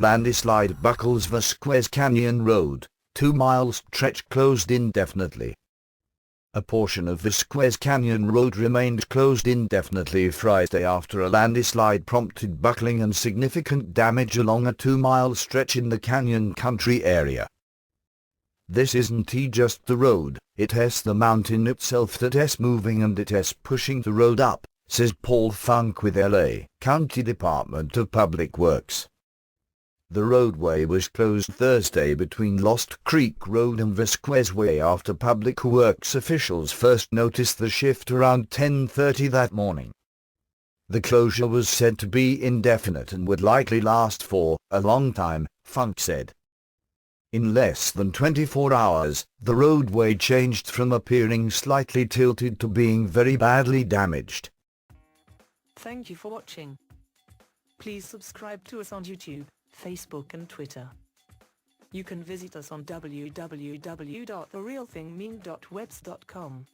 Landslide buckles Vasquez Canyon Road, 2-mile stretch closed indefinitely. A portion of Vasquez Canyon Road remained closed indefinitely Friday after a landslide prompted buckling and significant damage along a 2-mile stretch in the Canyon Country area. This isn't just the road, it's the mountain itself that's moving and it's pushing the road up, says Paul Funk with LA County Department of Public Works. The roadway was closed Thursday between Lost Creek Road and Vasquez Way after Public Works officials first noticed the shift around 10:30 that morning. The closure was said to be indefinite and would likely last for a long time, Funk said. In less than 24 hours, the roadway changed from appearing slightly tilted to being very badly damaged. Thank you for watching. Please subscribe to us on YouTube, Facebook and Twitter. You can visit us on www.therealthingmeme.webs.com.